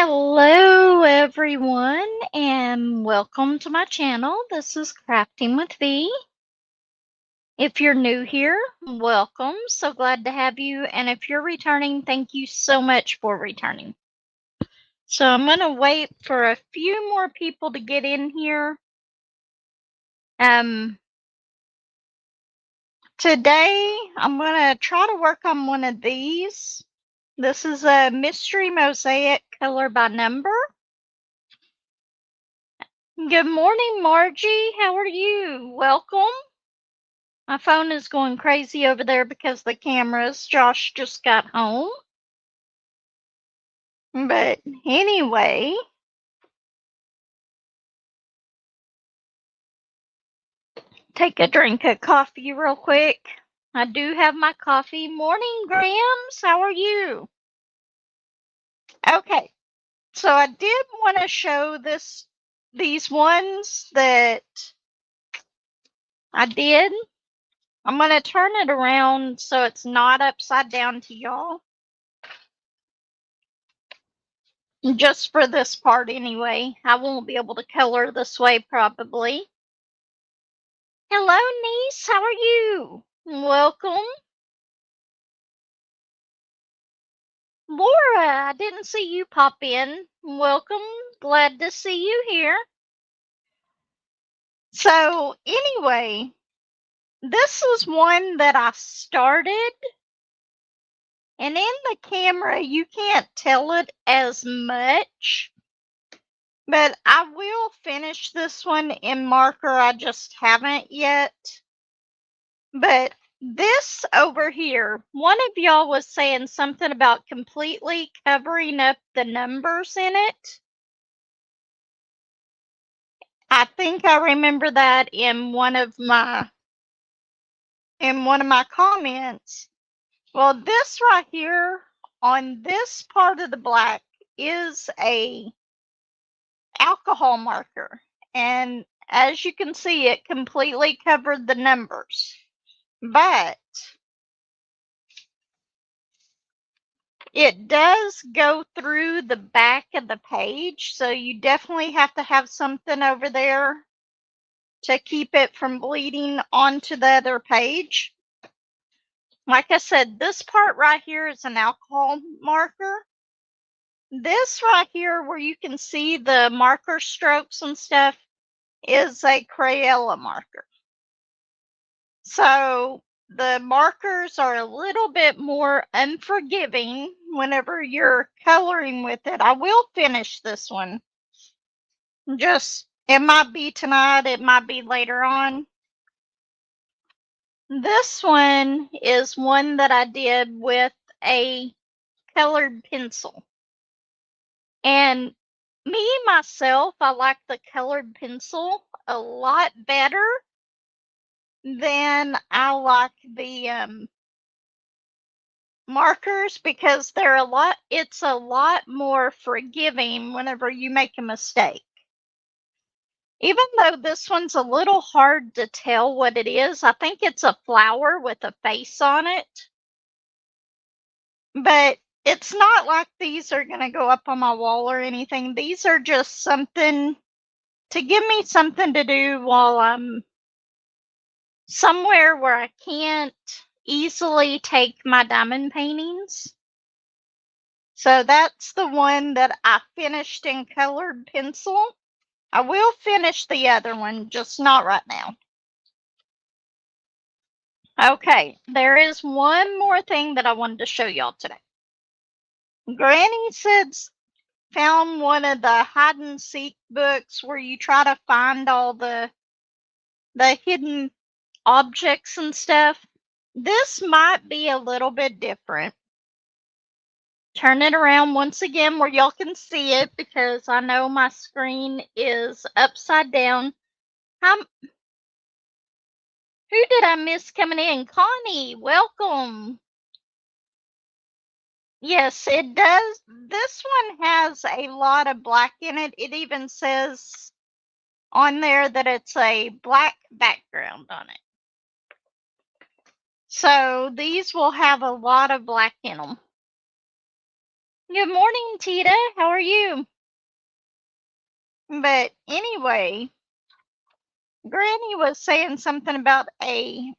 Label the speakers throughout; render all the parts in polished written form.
Speaker 1: Hello everyone and welcome to my channel. This is Crafting with V. If you're new here, welcome. So glad to have you. And if you're returning, thank you so much for returning. So I'm going to wait for a few more people to get in here. Today I'm going to try to work on one of these. This is a mystery mosaic color by number. Good morning, Margie. How are you? Welcome. My phone is going crazy over there because the cameras. Josh just got home. But anyway, take a drink of coffee real quick. I do have my coffee. Morning, Grams. How are you? Okay. So I did want to show these ones that I did. I'm going to turn it around so it's not upside down to y'all. Just for this part anyway. I won't be able to color this way probably. Hello, niece. How are you? Welcome. Laura, I didn't see you pop in. Welcome. Glad to see you here. So, anyway, this is one that I started. And in the camera, you can't tell it as much. But I will finish this one in marker. I just haven't yet. But this over here, one of y'all was saying something about completely covering up the numbers in it. I think I remember that in one of my comments. Well, this right here on this part of the black is a alcohol marker, and as you can see, it completely covered the numbers. But it does go through the back of the page, so you definitely have to have something over there to keep it from bleeding onto the other page. Like I said, this part right here is an alcohol marker. This right here, where you can see the marker strokes and stuff, is a Crayola marker. So the markers are a little bit more unforgiving whenever you're coloring with it. I will finish this one. It might be tonight, it might be later on. This one is one that I did with a colored pencil. And me, myself, I like the colored pencil a lot better than I like the markers, because it's a lot more forgiving whenever you make a mistake. Even though this one's a little hard to tell what it is, I think it's a flower with a face on it. But it's not like these are going to go up on my wall or anything. These are just something to give me something to do while I'm somewhere where I can't easily take my diamond paintings. So that's the one that I finished in colored pencil. I will finish the other one, just not right now. Okay, there is one more thing that I wanted to show y'all today. Granny says found one of the hide and seek books where you try to find all the hidden objects and stuff. This might be a little bit different. Turn it around once again where y'all can see it, because I know my screen is upside down. Who did I miss coming in? Connie, welcome. Yes, it does. This one has a lot of black in it. It even says on there that it's a black background on it. So these will have a lot of black in them. Good morning, Tita. How are you? But anyway, Granny was saying something about a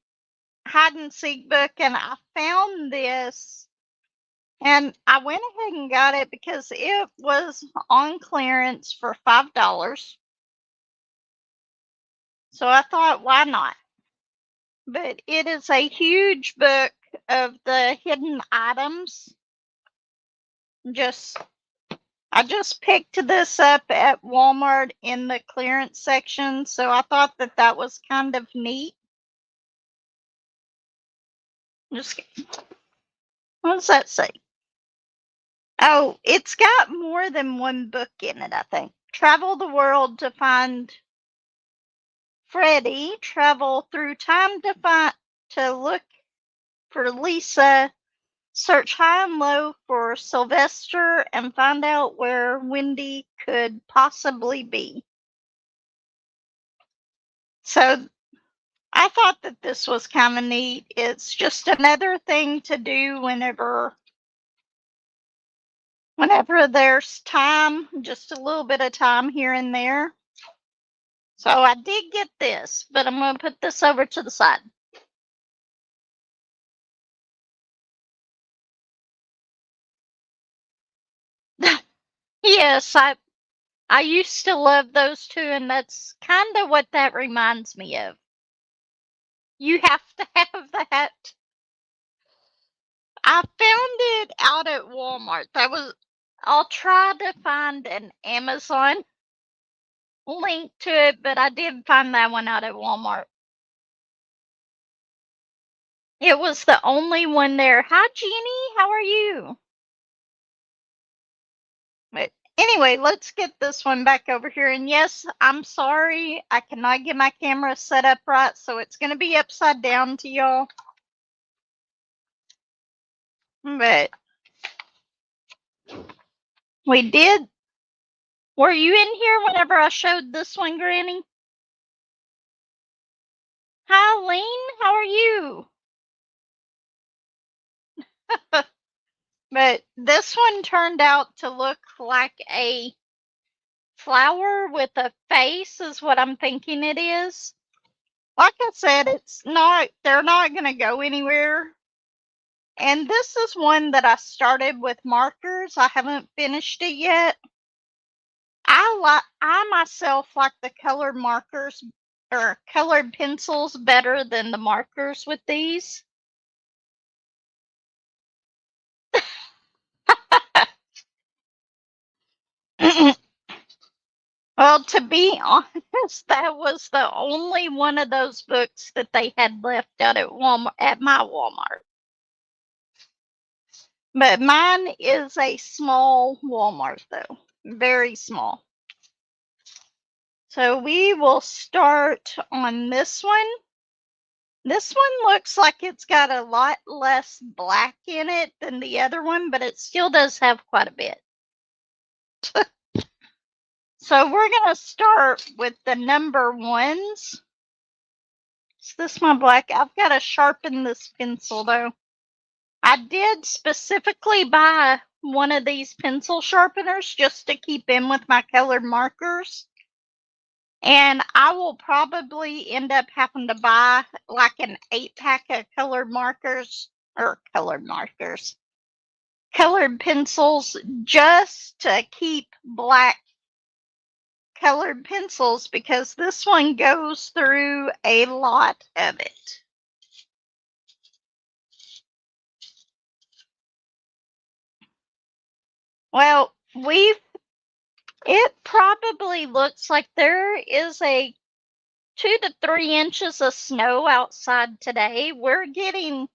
Speaker 1: hide and seek book, and I found this, and I went ahead and got it because it was on clearance for $5. So I thought, why not? But it is a huge book of the hidden items. I just picked this up at Walmart in the clearance section, so I thought that that was kind of neat. Just what does that say? Oh, it's got more than one book in it, I think. Travel the world to find Freddie, travel through time to look for Lisa, search high and low for Sylvester, and find out where Wendy could possibly be. So I thought that this was kind of neat. It's just another thing to do whenever there's time, just a little bit of time here and there. So I did get this, but I'm going to put this over to the side. Yes, I used to love those too, and that's kind of what that reminds me of. You have to have that. I found it out at Walmart. I'll try to find an Amazon link to it, but I did find that one out at Walmart. It was the only one there. Hi, Jeannie. How are you? But anyway, let's get this one back over here. And yes, I'm sorry. I cannot get my camera set up right, so it's going to be upside down to y'all. But we did. Were you in here whenever I showed this one, Granny? Hi, Lane. How are you? But this one turned out to look like a flower with a face, is what I'm thinking it is. Like I said, they're not going to go anywhere. And this is one that I started with markers. I haven't finished it yet. I myself like the colored markers or colored pencils better than the markers with these. Well, to be honest, that was the only one of those books that they had left out at Walmart, at my Walmart. But mine is a small Walmart, though, very small. So we will start on this one. This one looks like it's got a lot less black in it than the other one, but it still does have quite a bit. So we're going to start with the number ones. Is this my black? I've got to sharpen this pencil, though. I did specifically buy one of these pencil sharpeners just to keep in with my colored markers. And I will probably end up having to buy like an 8-pack of colored pencils just to keep black colored pencils because this one goes through a lot of it. Well, it probably looks like there is a 2 to 3 inches of snow outside today. We're getting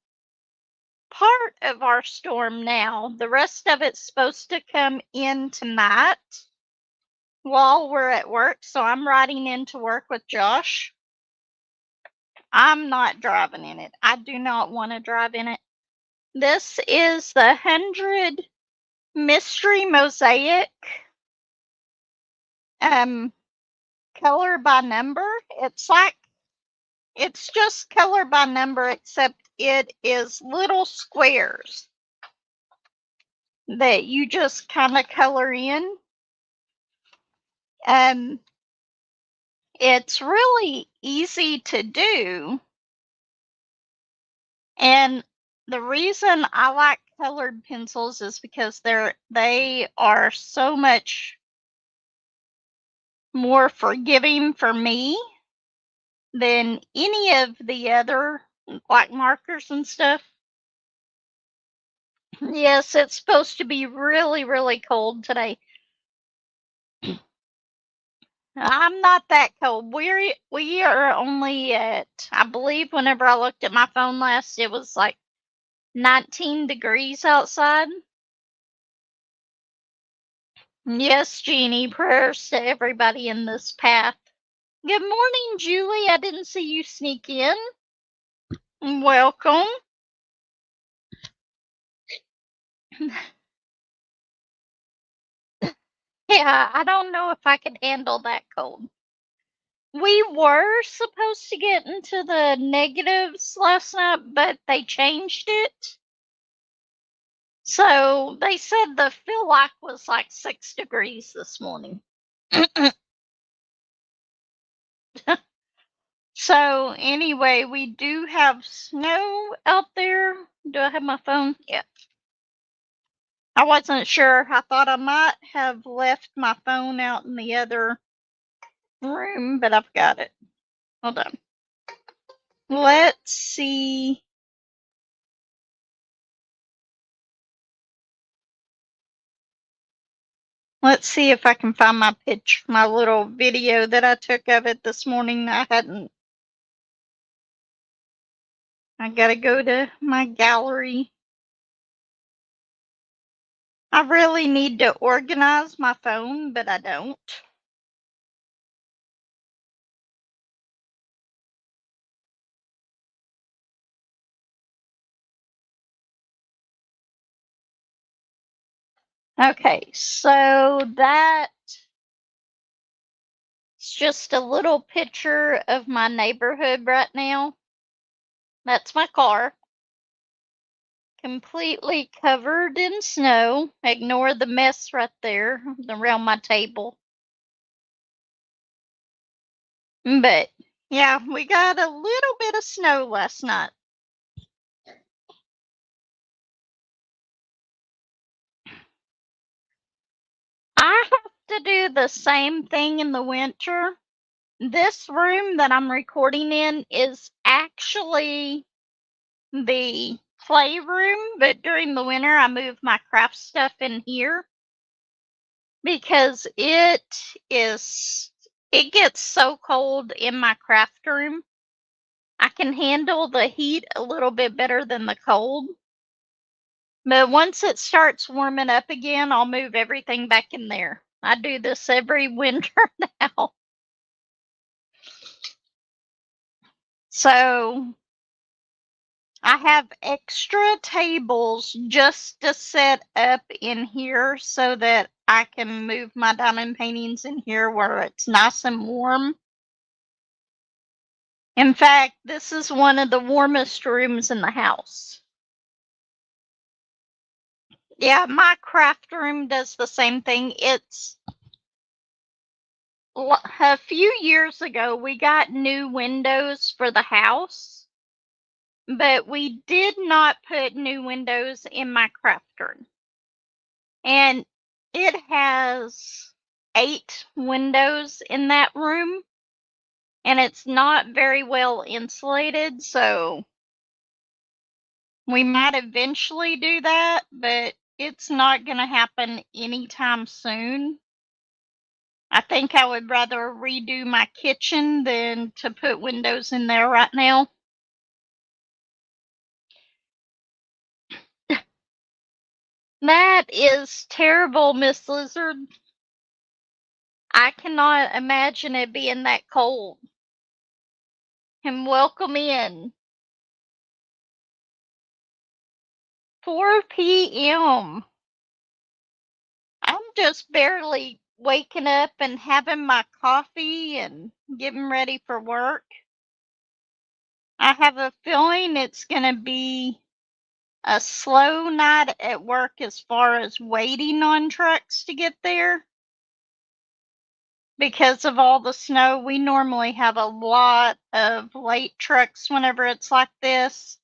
Speaker 1: part of our storm now. The rest of it's supposed to come in tonight while we're at work. So I'm riding into work with Josh. I'm not driving in it. I do not want to drive in it. This is the 100 Mystery Mosaic color by number. It's just color by number, except it is little squares. that you just kind of color in. It's really easy to do. And the reason I like colored pencils is because they are so much more forgiving for me than any of the other like markers and stuff. Yes, it's supposed to be really, really cold today. I'm not that cold. We are only at, I believe whenever I looked at my phone last, it was like 19 degrees outside. Yes, Jeannie, prayers to everybody in this path. Good morning, Julie. I didn't see you sneak in. Welcome. Yeah, I don't know if I could handle that cold. We were supposed to get into the negatives last night, but they changed it. So they said the feel like was like 6 degrees this morning. So anyway, we do have snow out there. Do I have my phone? Yeah. I wasn't sure. I thought I might have left my phone out in the other room, but I've got it. Hold on. Let's see. Let's see if I can find my picture, my little video that I took of it this morning. I gotta go to my gallery. I really need to organize my phone, but I don't. Okay, so that's just a little picture of my neighborhood right now. That's my car. Completely covered in snow. Ignore the mess right there around my table. But yeah, we got a little bit of snow last night. I have to do the same thing in the winter. This room that I'm recording in is actually the playroom, but during the winter I move my craft stuff in here because it gets so cold in my craft room. I can handle the heat a little bit better than the cold. But once it starts warming up again, I'll move everything back in there. I do this every winter now. So I have extra tables just to set up in here so that I can move my diamond paintings in here where it's nice and warm. In fact, this is one of the warmest rooms in the house. Yeah, my craft room does the same thing. It's a few years ago, we got new windows for the house, but we did not put new windows in my craft room. And it has 8 windows in that room, and it's not very well insulated, so we might eventually do that, but it's not going to happen anytime soon. I think I would rather redo my kitchen than to put windows in there right now. That is terrible, Miss Lizard. I cannot imagine it being that cold. And welcome in. 4 p.m. I'm just barely waking up and having my coffee and getting ready for work. I have a feeling it's going to be a slow night at work as far as waiting on trucks to get there. Because of all the snow, we normally have a lot of late trucks whenever it's like this.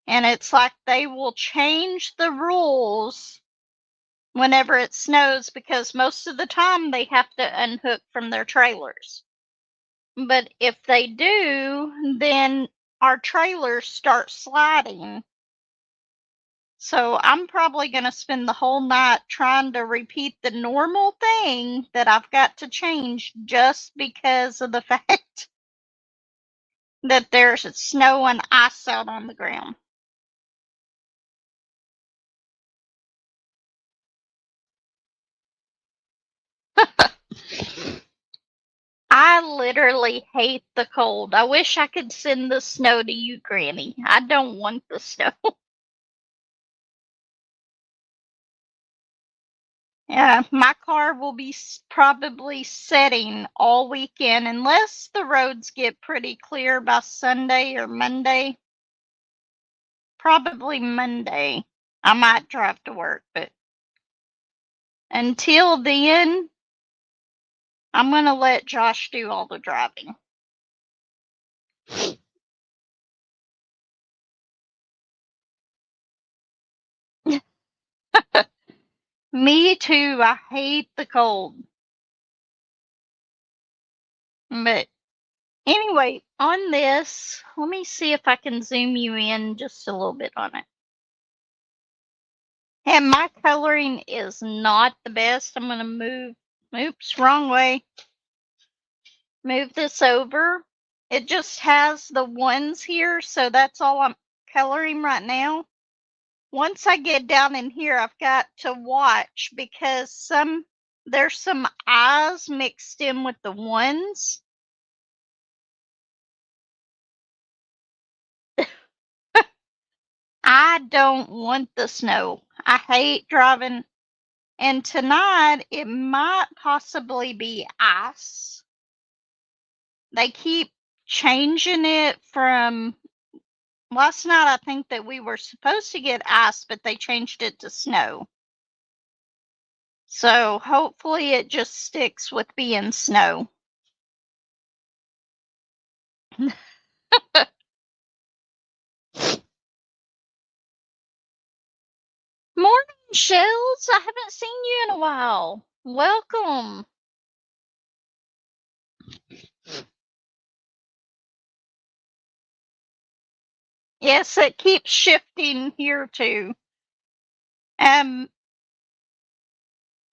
Speaker 1: And it's like they will change the rules whenever it snows because most of the time they have to unhook from their trailers. But if they do, then our trailers start sliding. So I'm probably going to spend the whole night trying to repeat the normal thing that I've got to change just because of the fact that there's snow and ice out on the ground. I literally hate the cold. I wish I could send the snow to you, Granny. I don't want the snow. Yeah, my car will be probably setting all weekend unless the roads get pretty clear by Sunday or Monday. Probably Monday. I might drive to work, but until then, I'm going to let Josh do all the driving. Me too. I hate the cold. But anyway, on this, let me see if I can zoom you in just a little bit on it. And my coloring is not the best. I'm going to move, oops, wrong way. Move this over. It just has the ones here, so that's all I'm coloring right now. Once I get down in here, I've got to watch because there's some eyes mixed in with the ones. I don't want the snow. I hate driving. And tonight, it might possibly be ice. They keep changing it from last night. I think that we were supposed to get ice, but they changed it to snow. So hopefully it just sticks with being snow. Morning, Shells. I haven't seen you in a while. Welcome. Yes, it keeps shifting here too.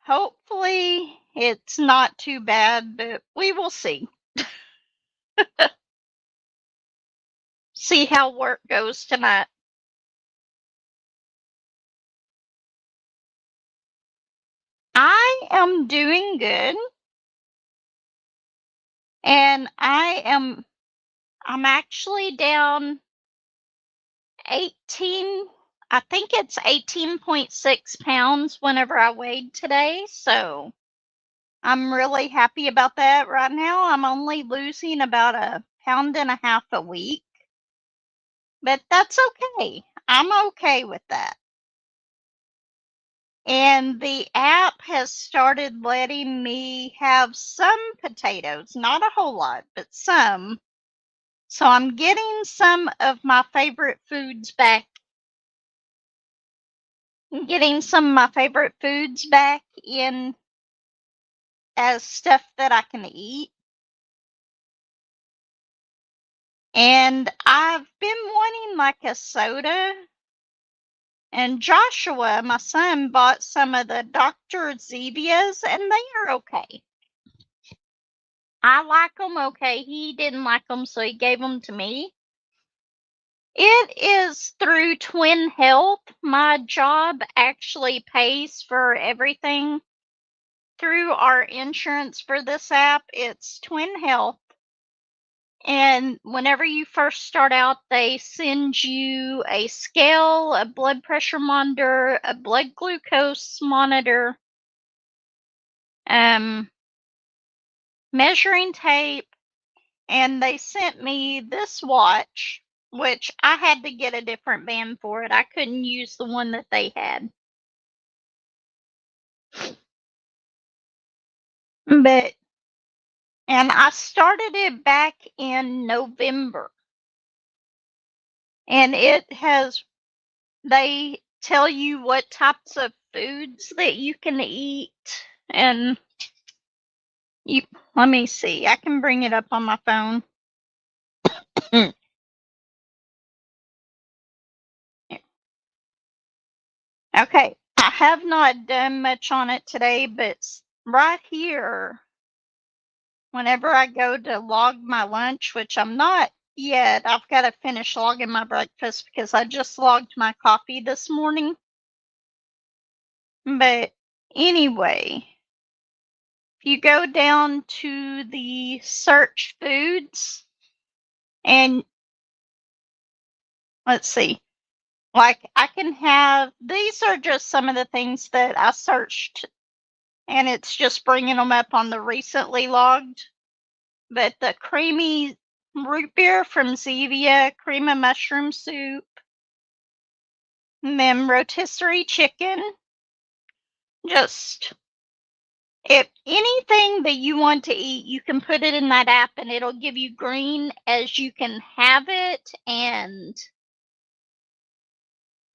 Speaker 1: Hopefully it's not too bad, but we will see. See how work goes tonight. I am doing good. And I'm actually down 18, I think it's 18.6 pounds whenever I weighed today. So I'm really happy about that. Right now, I'm only losing about a pound and a half a week, but that's okay. I'm okay with that. And the app has started letting me have some potatoes, not a whole lot, but some. So I'm getting some of my favorite foods back. Getting some of my favorite foods back in as stuff that I can eat. And I've been wanting like a soda. And Joshua, my son, bought some of the Dr. Zevias, and they are okay. I like them okay. He didn't like them, so he gave them to me. It is through Twin Health. My job actually pays for everything through our insurance for this app. It's Twin Health. And whenever you first start out, they send you a scale, a blood pressure monitor, a blood glucose monitor, measuring tape, and they sent me this watch. which I had to get a different band for it. I couldn't use the one that they had. But and I started it back in November. And it has they tell you what types of foods that you can eat, and you let me see. I can bring it up on my phone. Okay. I have not done much on it today, but right here, whenever I go to log my lunch, which I'm not yet, I've got to finish logging my breakfast because I just logged my coffee this morning. But anyway, if you go down to the search foods, and let's see, like I can have, these are just some of the things that I searched, and it's just bringing them up on the recently logged. But the creamy root beer from Zevia, cream of mushroom soup, and then rotisserie chicken, just if anything that you want to eat, you can put it in that app and it'll give you green as you can have it, and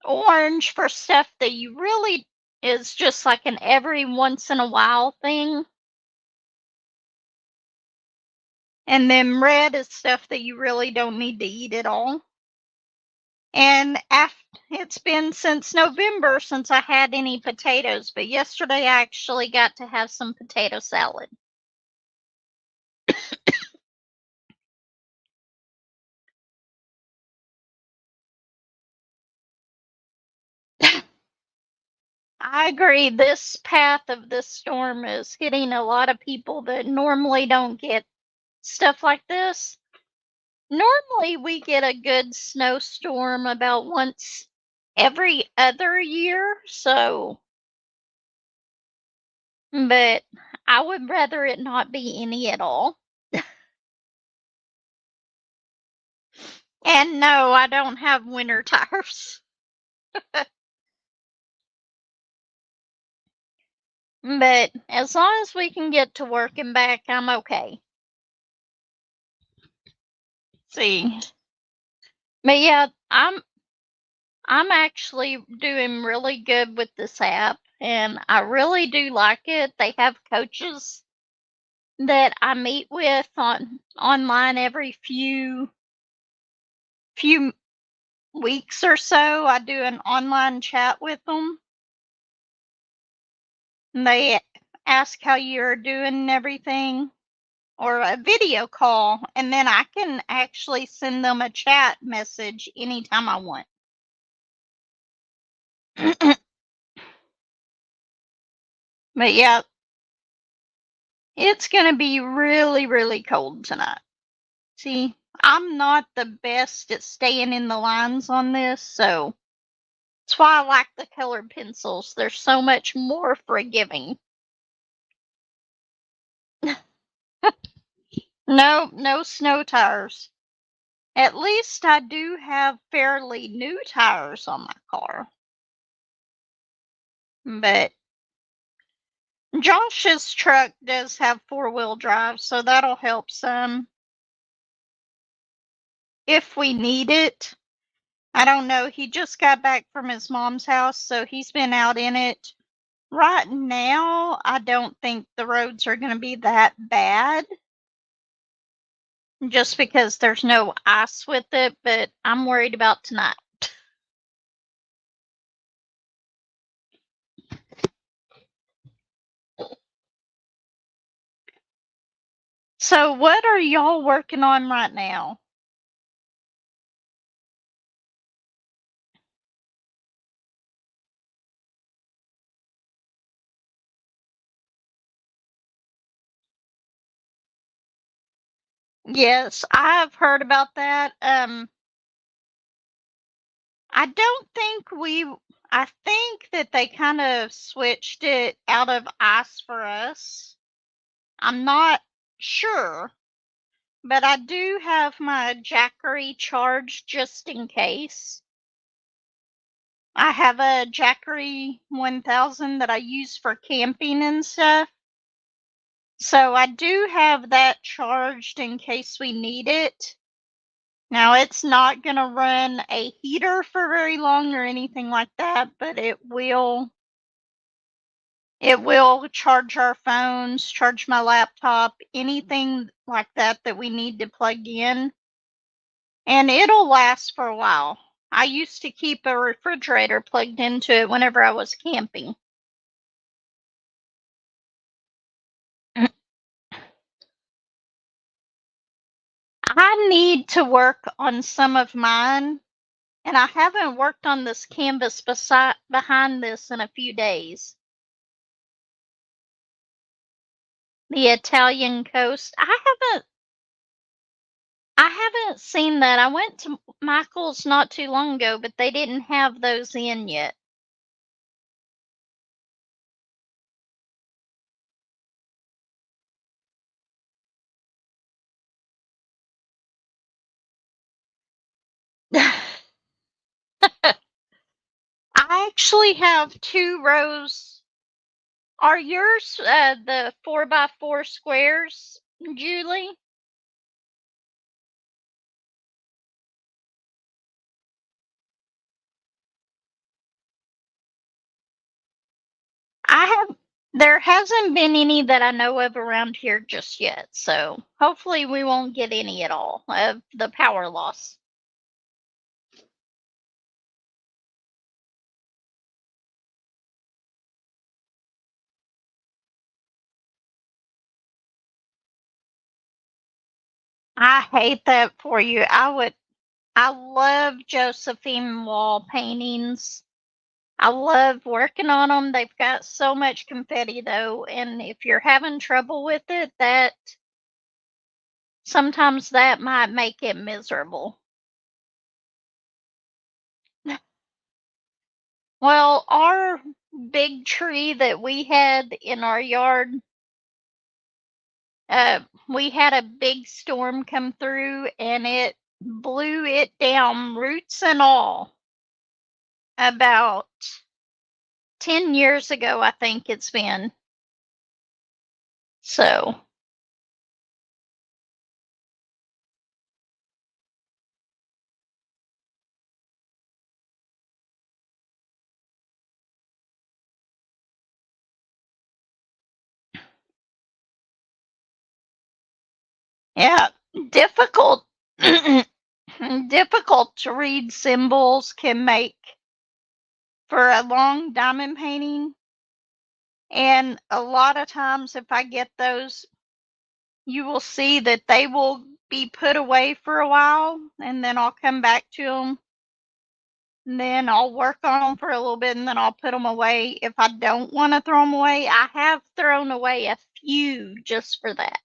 Speaker 1: orange for stuff that you really is just like an every once in a while thing. And then red is stuff that you really don't need to eat at all. And it's been since November since I had any potatoes, but yesterday I actually got to have some potato salad. I agree. This path of this storm is hitting a lot of people that normally don't get stuff like this. Normally, we get a good snowstorm about once every other year, so, but I would rather it not be any at all. And no, I don't have winter tires. But as long as we can get to work and back, I'm okay. See. But yeah, I'm actually doing really good with this app, and I really do like it. They have coaches that I meet with online every few weeks or so. I do an online chat with them. And they ask how you're doing and everything, or a video call, and then I can actually send them a chat message anytime I want. But yeah, it's going to be really, really cold tonight. See, I'm not the best at staying in the lines on this, so that's why I like the colored pencils. They're so much more forgiving. No snow tires. At least I do have fairly new tires on my car. But Josh's truck does have four-wheel drive, so that'll help some if we need it. I don't know. He just got back from his mom's house, so he's been out in it. Right now, I don't think the roads are going to be that bad just because there's no ice with it, but I'm worried about tonight. So, what are y'all working on right now? Yes, I've heard about that. I don't think I think that they kind of switched it out of ice for us. I'm not sure, but I do have my Jackery charged just in case. I have a Jackery 1000 that I use for camping and stuff. So I do have that charged in case we need it. Now it's not going to run a heater for very long or anything like that, but it will charge our phones, charge my laptop, anything like that we need to plug in, and it'll last for a while. I used to keep a refrigerator plugged into it whenever I was camping. I need to work on some of mine, and I haven't worked on this canvas behind this in a few days. The Italian coast. I haven't seen that. I went to Michael's not too long ago, but they didn't have those in yet. I actually have 2 rows. Are yours the 4x4 squares, Julie? I have. There hasn't been any that I know of around here just yet, so hopefully we won't get any at all of the power loss. I hate that for you. I love Josephine wall paintings. I love working on them. They've got so much confetti though, and if you're having trouble with it, that sometimes that might make it miserable. Well, our big tree that we had in our yard, we had a big storm come through and it blew it down, roots and all, about 10 years ago, I think it's been. So, yeah, difficult. Difficult to read symbols can make for a long diamond painting. And a lot of times, if I get those, you will see that they will be put away for a while, and then I'll come back to them. And then I'll work on them for a little bit, and then I'll put them away. If I don't want to throw them away, I have thrown away a few just for that.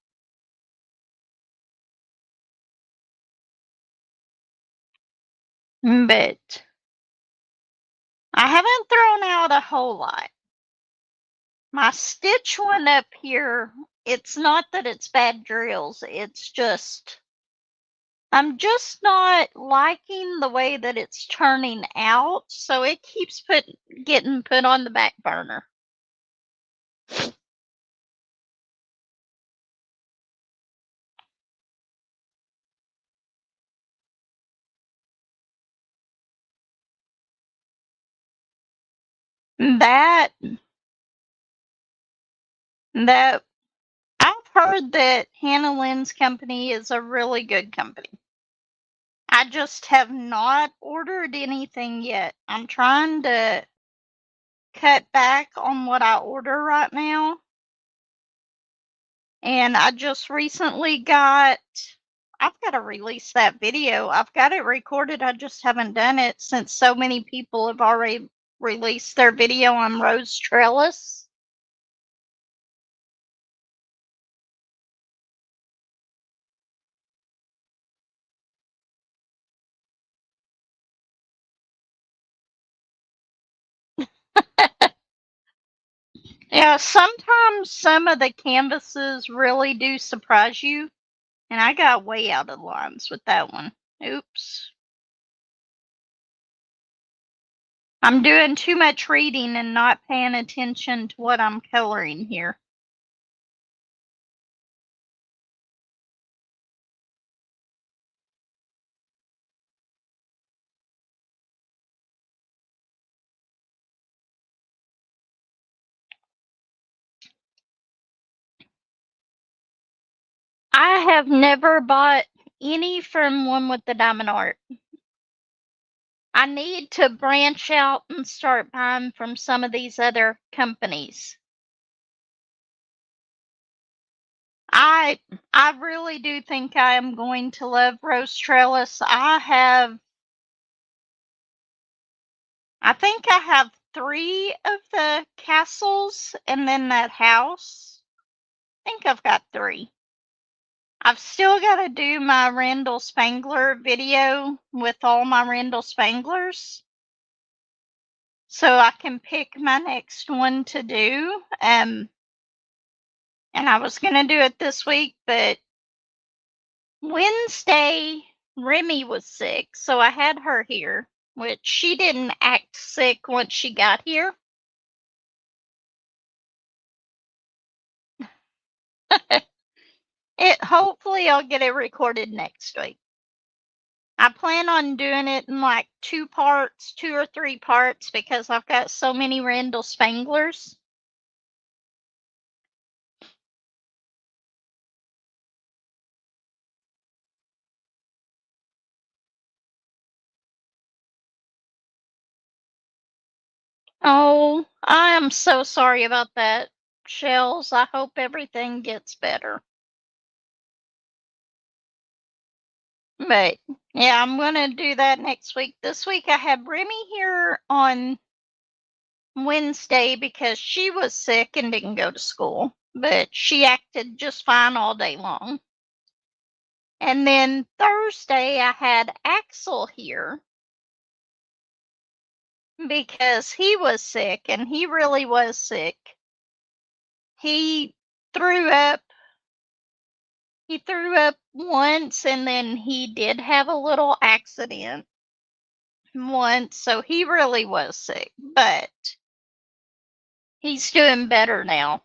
Speaker 1: But I haven't thrown out a whole lot. My stitch one up here, it's not that it's bad drills, it's just I'm just not liking the way that it's turning out, so it keeps getting put on the back burner. That that I've heard that Hannah Lynn's company is a really good company. I just have not ordered anything yet. I'm trying to cut back on what I order right now. And I just recently I've got to release that video. I've got it recorded. I just haven't done it since so many people have already released their video on rose trellis. Yeah, sometimes some of the canvases really do surprise you. And I got way out of lines with that one. Oops. I'm doing too much reading and not paying attention to what I'm coloring here. I have never bought any from One with the Diamond Art. I need to branch out and start buying from some of these other companies. I really do think I am going to love Rose Trellis. I think I have 3 of the castles and then that house. I think I've got 3. I've still got to do my Randall Spangler video with all my Randall Spanglers, so I can pick my next one to do. And I was going to do it this week, but Wednesday, Remy was sick, so I had her here, which she didn't act sick once she got here. Hopefully I'll get it recorded next week. I plan on doing it in like 2 parts, 2 or 3 parts, because I've got so many Randall Spanglers. Oh, I am so sorry about that, Shells. I hope everything gets better. But yeah, I'm gonna do that next week. This week I had Remy here on Wednesday because she was sick and didn't go to school, but she acted just fine all day long. And then Thursday I had Axel here because he was sick, and he really was sick. He threw up. He threw up once, and then he did have a little accident once, so he really was sick, but he's doing better now.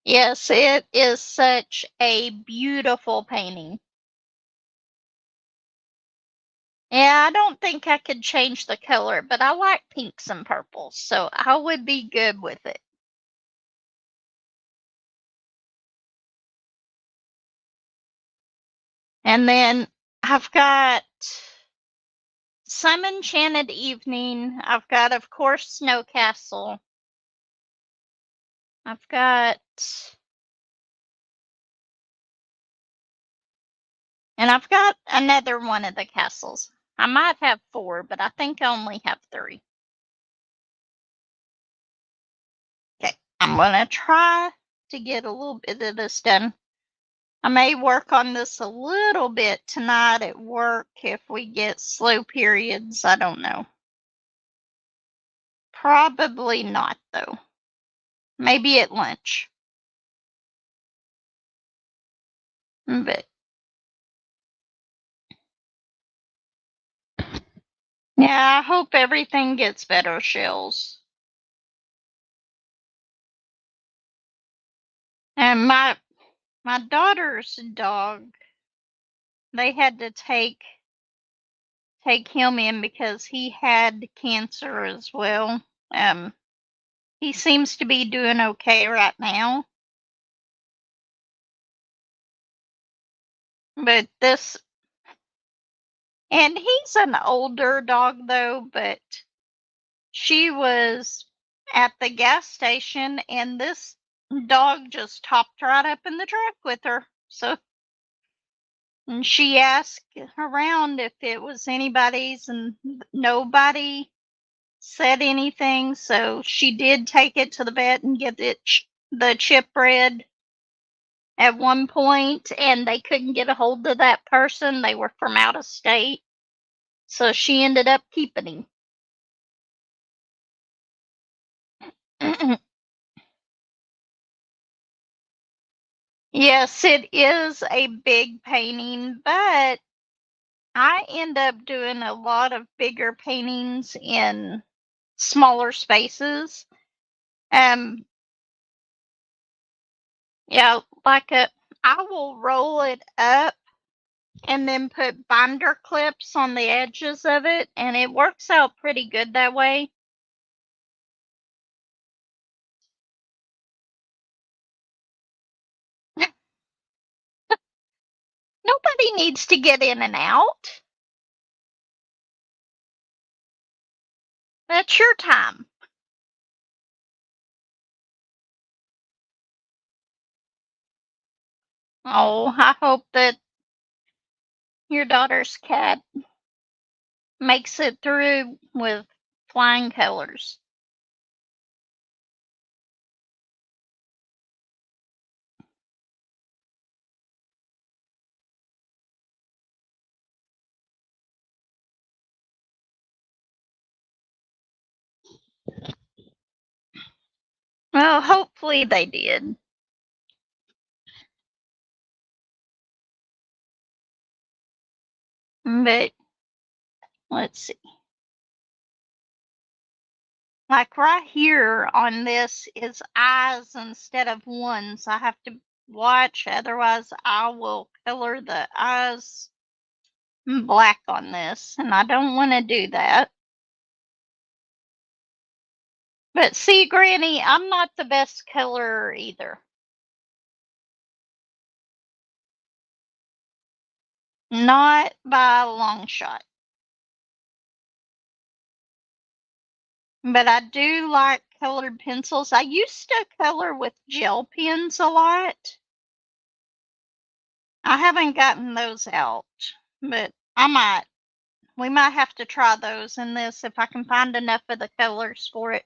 Speaker 1: Yes, it is such a beautiful painting. Yeah, I don't think I could change the color, but I like pinks and purples, so I would be good with it. And then I've got Some Enchanted Evening. I've got, of course, Snow Castle. I've got, and I've got another one of the castles. I might have 4, but I think I only have 3. Okay, I'm gonna try to get a little bit of this done. I may work on this a little bit tonight at work if we get slow periods. I don't know. Probably not, though. Maybe at lunch. But yeah, I hope everything gets better, Shells. And my daughter's dog, they had to take him in because he had cancer as well. He seems to be doing okay right now. But and he's an older dog though, but she was at the gas station and this dog just hopped right up in the truck with her. So, and she asked around if it was anybody's, and nobody said anything. So she did take it to the vet and get the chip read at one point, and they couldn't get a hold of that person. They were from out of state. So she ended up keeping him. Yes, it is a big painting, but I end up doing a lot of bigger paintings in smaller spaces. Um, yeah, I will roll it up and then put binder clips on the edges of it, and it works out pretty good that way. Nobody needs to get in and out. That's your time. Oh, I hope that your daughter's cat makes it through with flying colors. Well, hopefully they did. But let's see. Like right here on this is eyes instead of ones. I have to watch, otherwise I will color the eyes black on this, and I don't want to do that. But see, Granny, I'm not the best colorer either. Not by a long shot. But I do like colored pencils. I used to color with gel pens a lot. I haven't gotten those out, but I might. We might have to try those in this if I can find enough of the colors for it.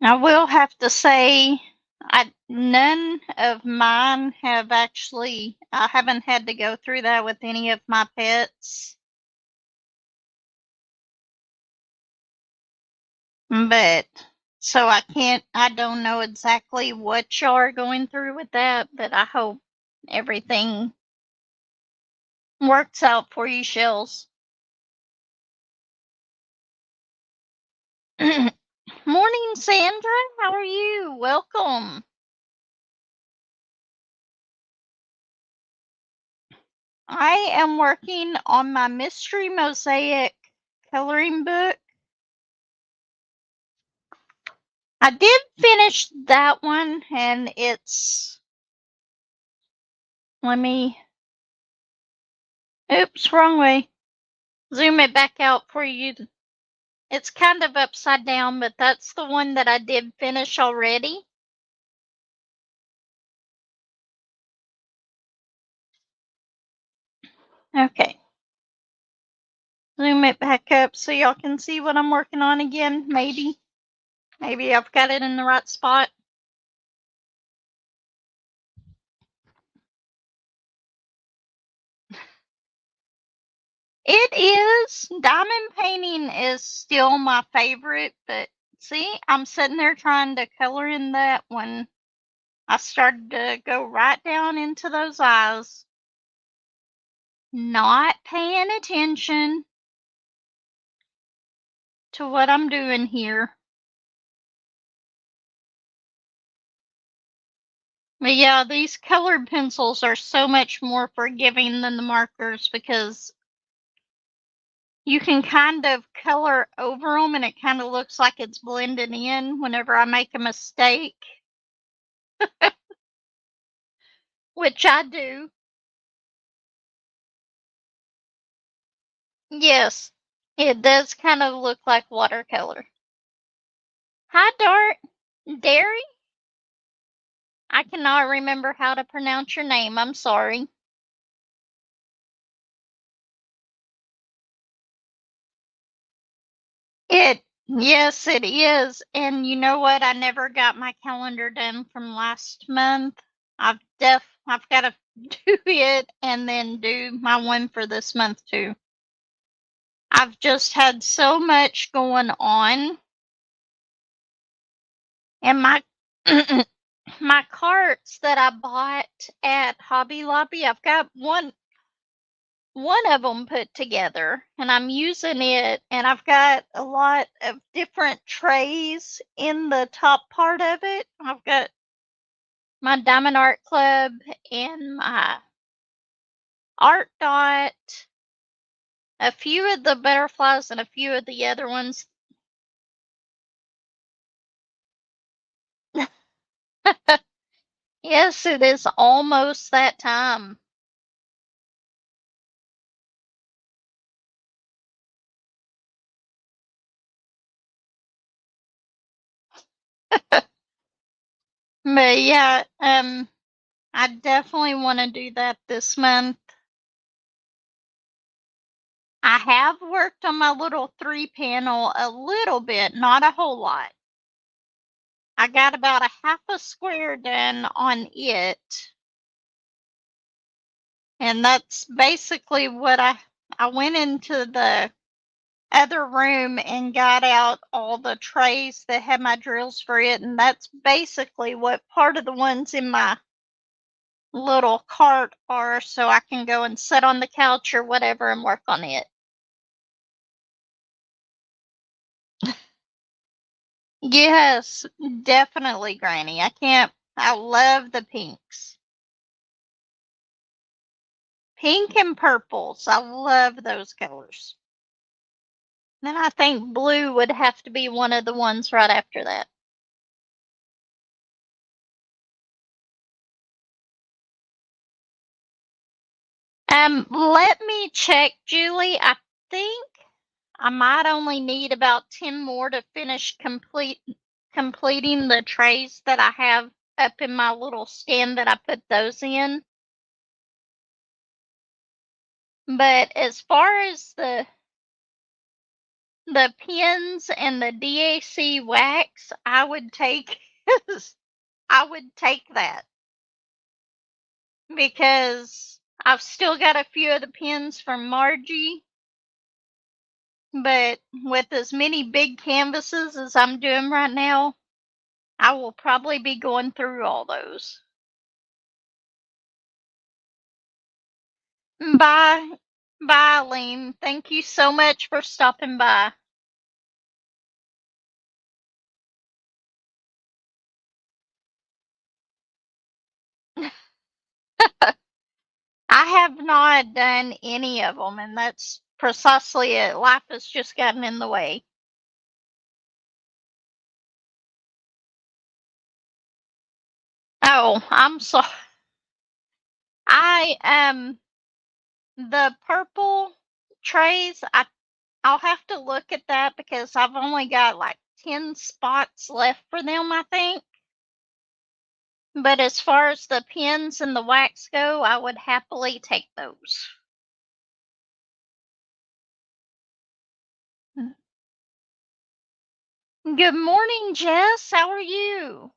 Speaker 1: I will have to say, none of mine have actually, I haven't had to go through that with any of my pets. But, so I don't know exactly what y'all are going through with that, but I hope everything works out for you, Shells. Morning, Sandra. How are you? Welcome. I am working on my mystery mosaic coloring book. I did finish that one, and let me, oops, wrong way. Zoom it back out for you. It's kind of upside down, but that's the one that I did finish already. Okay. Zoom it back up so y'all can see what I'm working on again, maybe. Maybe I've got it in the right spot. It is. Diamond painting is still my favorite, but see, I'm sitting there trying to color in that one. I started to go right down into those eyes, not paying attention to what I'm doing here. But yeah, these colored pencils are so much more forgiving than the markers because you can kind of color over them and it kind of looks like it's blending in whenever I make a mistake, which I do. Yes, it does kind of look like watercolor. Hi, Dart. Derry? I cannot remember how to pronounce your name. I'm sorry. Yes, it is. And you know what? I never got my calendar done from last month. I've got to do it and then do my one for this month too. I've just had so much going on, and my my carts that I bought at Hobby Lobby, I've got one of them put together, and I'm using it, and I've got a lot of different trays in the top part of it. I've got my Diamond Art Club and my Art Dot, a few of the butterflies and a few of the other ones. Yes, it is almost that time. But yeah, I definitely want to do that this month. I have worked on my little 3 panel a little bit, not a whole lot. I got about a half a square done on it. And that's basically what I went into the other room and got out all the trays that had my drills for it, and that's basically what part of the ones in my little cart are, so I can go and sit on the couch or whatever and work on it. Yes, definitely, Granny. I love the pinks. Pink and purples. I love those colors. Then I think blue would have to be one of the ones right after that. Let me check, Julie. I think I might only need about 10 more to finish completing the trays that I have up in my little stand that I put those in. But as far as the pins and the DAC wax, I would take I would take that because I've still got a few of the pins from Margie, but with as many big canvases as I'm doing right now, I will probably be going through all those. Bye. Bye, Eileen. Thank you so much for stopping by. I have not done any of them, and that's precisely it. Life has just gotten in the way. Oh, I'm sorry. I the purple trays, I'll have to look at that because I've only got like 10 spots left for them, I think. But as far as the pins and the wax go, I would happily take those. Good morning, Jess. How are you?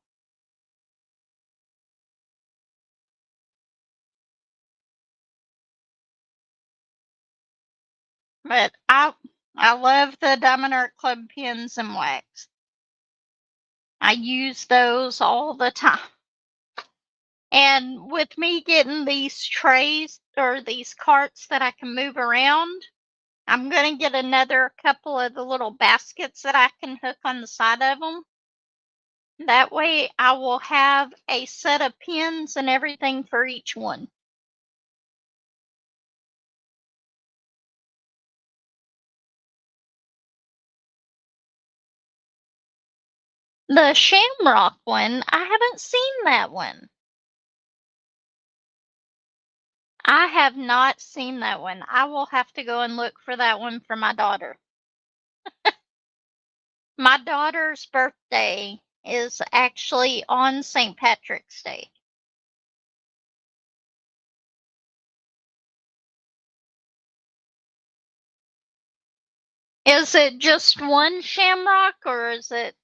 Speaker 1: But I love the Diamond Art Club pins and wax. I use those all the time. And with me getting these trays or these carts that I can move around, I'm going to get another couple of the little baskets that I can hook on the side of them. That way I will have a set of pins and everything for each one. The Shamrock one, I haven't seen that one. I have not seen that one. I will have to go and look for that one for my daughter. My daughter's birthday is actually on St. Patrick's Day. Is it just one shamrock, or is it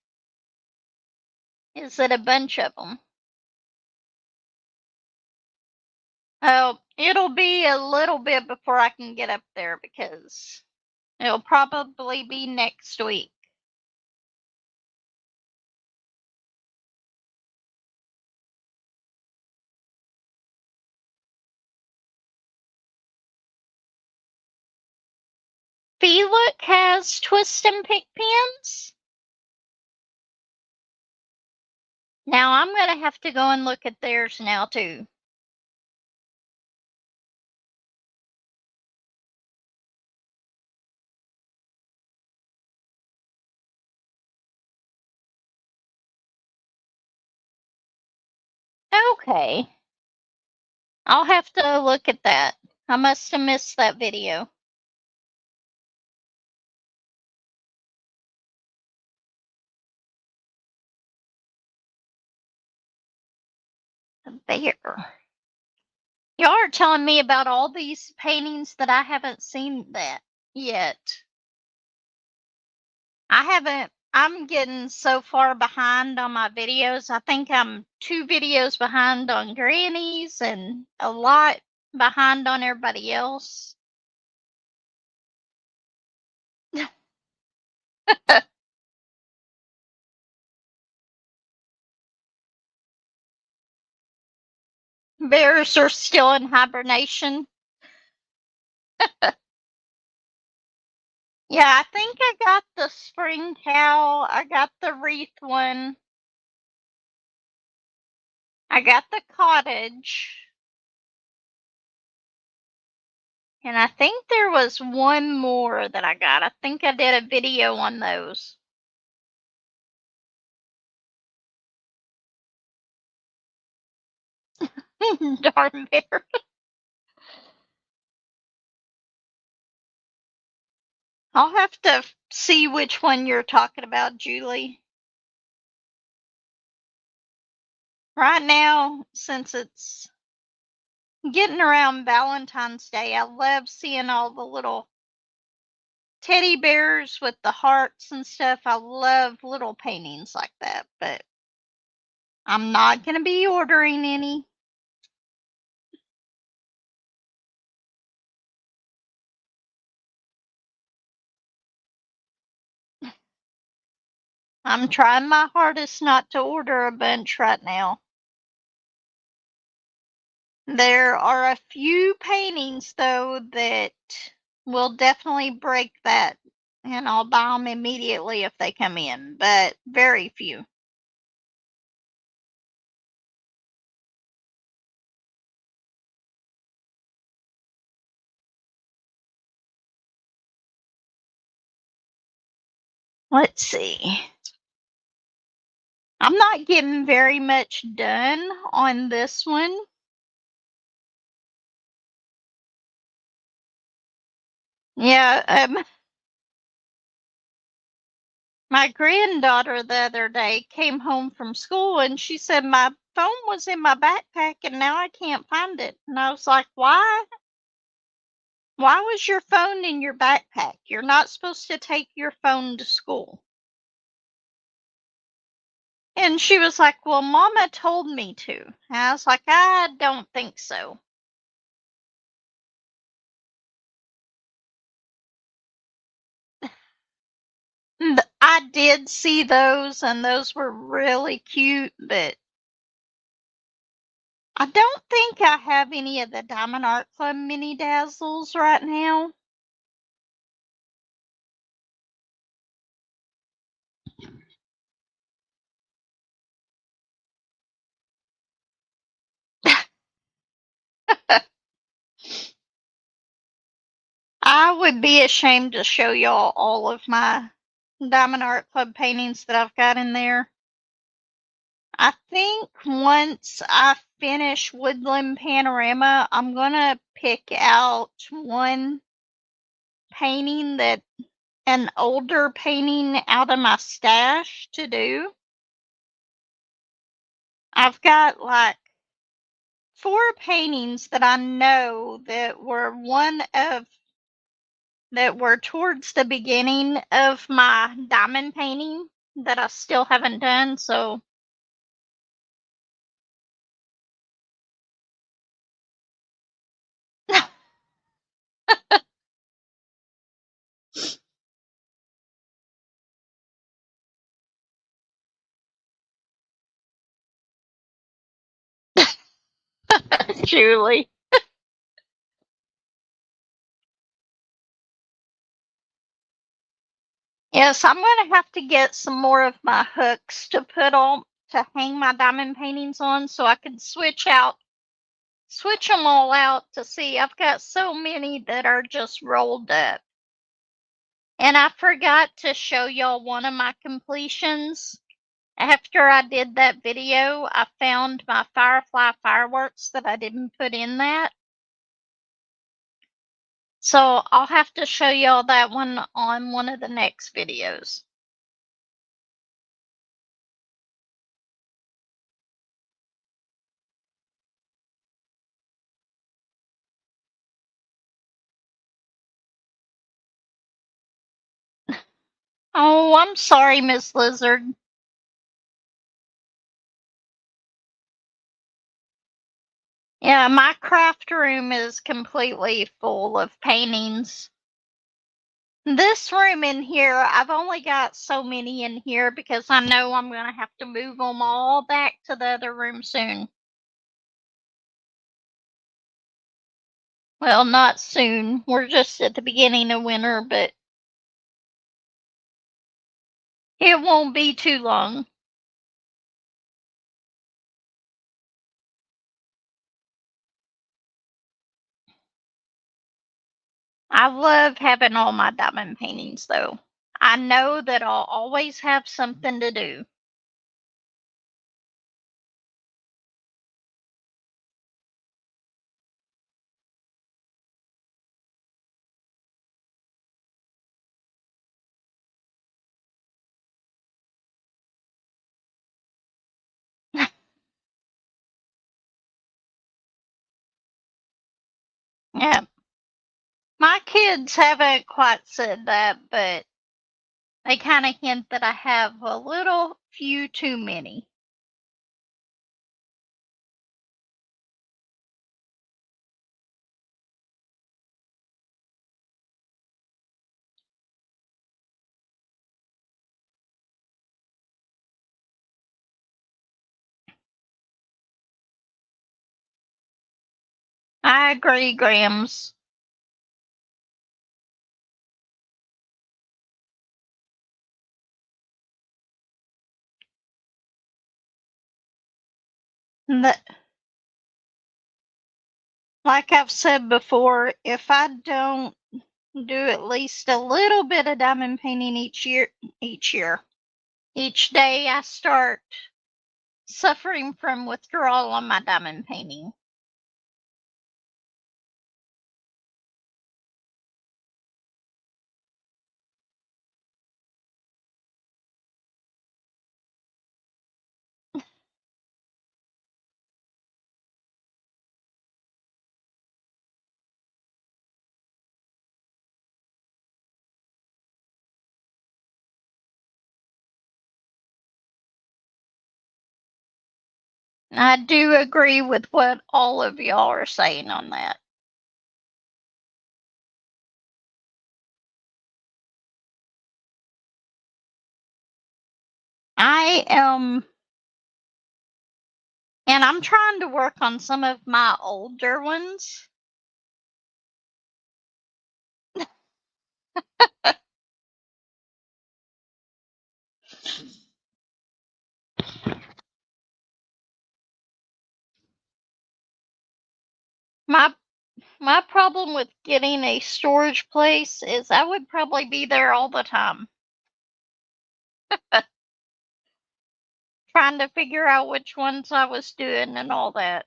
Speaker 1: a bunch of them? Oh, it'll be a little bit before I can get up there because it'll probably be next week. Look has twist and pick pens. Now I'm going to have to go and look at theirs now too. Okay. I'll have to look at that. I must have missed that video. There. Y'all are telling me about all these paintings that I haven't seen that yet. I'm getting so far behind on my videos. I think I'm 2 videos behind on Granny's and a lot behind on everybody else. Bears are still in hibernation. Yeah, I think I got the spring cow. I got the wreath one. I got the cottage. And I think there was one more that I got. I think I did a video on those. Darn bear. I'll have to see which one you're talking about, Julie. Right now, since it's getting around Valentine's Day, I love seeing all the little teddy bears with the hearts and stuff. I love little paintings like that, but I'm not going to be ordering any. I'm trying my hardest not to order a bunch right now. There are a few paintings, though, that will definitely break that, and I'll buy them immediately if they come in, but very few. Let's see. I'm not getting very much done on this one. Yeah, my granddaughter the other day came home from school and she said my phone was in my backpack and now I can't find it. And I was like, why? Why was your phone in your backpack? You're not supposed to take your phone to school. And she was like, well, Mama told me to. And I was like, I don't think so. I did see those, and those were really cute, but I don't think I have any of the Diamond Art Club mini dazzles right now. I would be ashamed to show y'all all of my Diamond Art Club paintings that I've got in there. I think once I finish Woodland Panorama, I'm gonna pick out one painting that an older painting out of my stash to do. I've got like 4 paintings that I know that were one of that were towards the beginning of my diamond painting that I still haven't done, so Julie. Yes, I'm gonna have to get some more of my hooks to put on to hang my diamond paintings on so I can switch them all out to see. I've got so many that are just rolled up. And I forgot to show y'all one of my completions. After I did that video, I found my firefly fireworks that I didn't put in that. So I'll have to show y'all that one on one of the next videos. Oh, I'm sorry, Miss Lizard. Yeah, my craft room is completely full of paintings. This room in here, I've only got so many in here because I know I'm going to have to move them all back to the other room soon. Well, not soon. We're just at the beginning of winter, but it won't be too long. I love having all my diamond paintings, though. I know that I'll always have something to do. Yeah. My kids haven't quite said that, but they kind of hint that I have a little few too many. I agree, Grams. That, like I've said before, if I don't do at least a little bit of diamond painting each day, I start suffering from withdrawal on my diamond painting. I do agree with what all of y'all are saying on that. I am, and I'm trying to work on some of my older ones. My my problem with getting a storage place is I would probably be there all the time trying to figure out which ones I was doing and all that.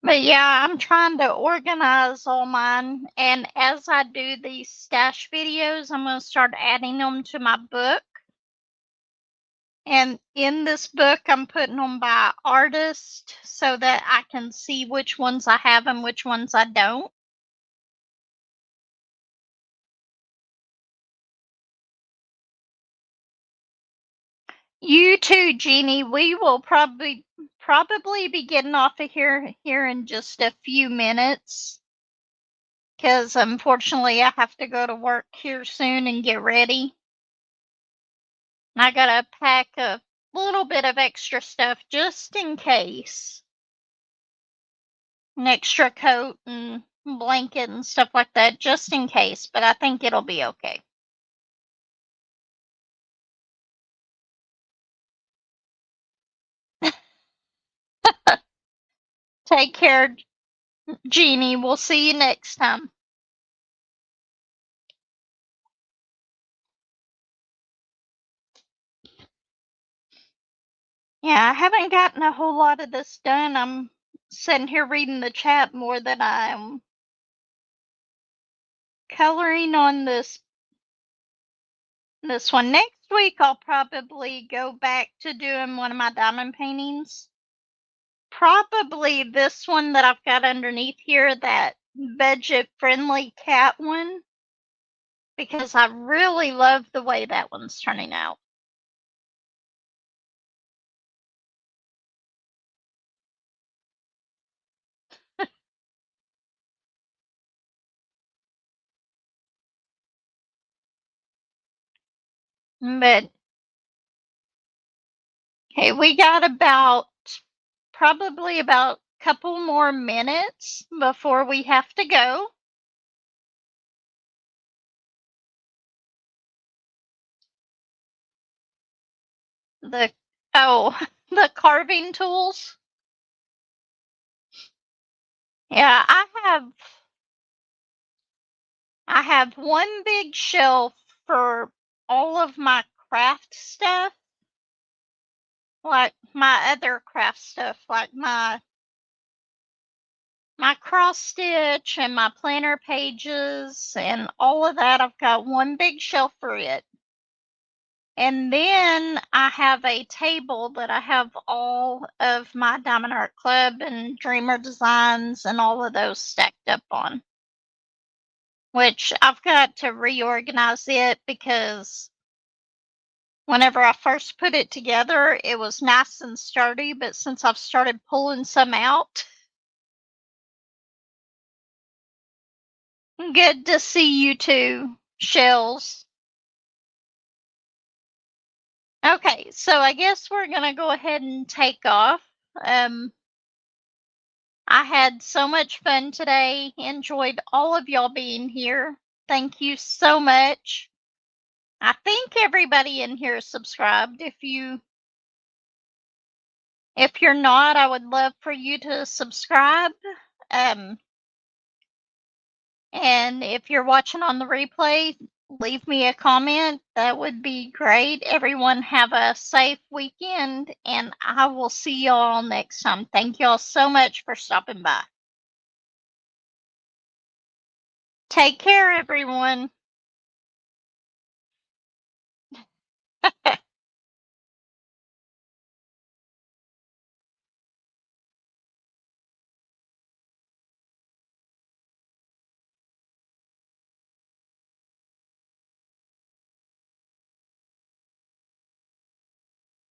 Speaker 1: But yeah, I'm trying to organize all mine. And as I do these stash videos, I'm going to start adding them to my book. And in this book, I'm putting them by artist so that I can see which ones I have and which ones I don't. You too, Jeannie. We will probably be getting off of here in just a few minutes, because unfortunately I have to go to work here soon and get ready. I gotta pack a little bit of extra stuff just in case. An extra coat and blanket and stuff like that, just in case, but I think it'll be okay. Take care, Jeannie. We'll see you next time. Yeah, I haven't gotten a whole lot of this done. I'm sitting here reading the chat more than I'm coloring on this one. Next week I'll probably go back to doing one of my diamond paintings. Probably this one that I've got underneath here, that budget friendly cat one, because I really love the way that one's turning out. But hey, we got probably about a couple more minutes before we have to go. The the carving tools. Yeah, I have one big shelf for all of my craft stuff, like my other craft stuff, like my cross stitch and my planner pages and all of that. I've got one big shelf for it. And then I have a table that I have all of my Diamond Art Club and Dreamer Designs and all of those stacked up on, which I've got to reorganize it, because whenever I first put it together, it was nice and sturdy, but since I've started pulling some out. Good to see you too, Shells. Okay, so I guess we're gonna go ahead and take off. I had so much fun today. Enjoyed all of y'all being here. Thank you so much. I think everybody in here is subscribed. If you're not, I would love for you to subscribe. Um, and if you're watching on the replay, leave me a comment. That would be great. Everyone have a safe weekend, and I will see y'all next time. Thank y'all so much for stopping by. Take care, everyone.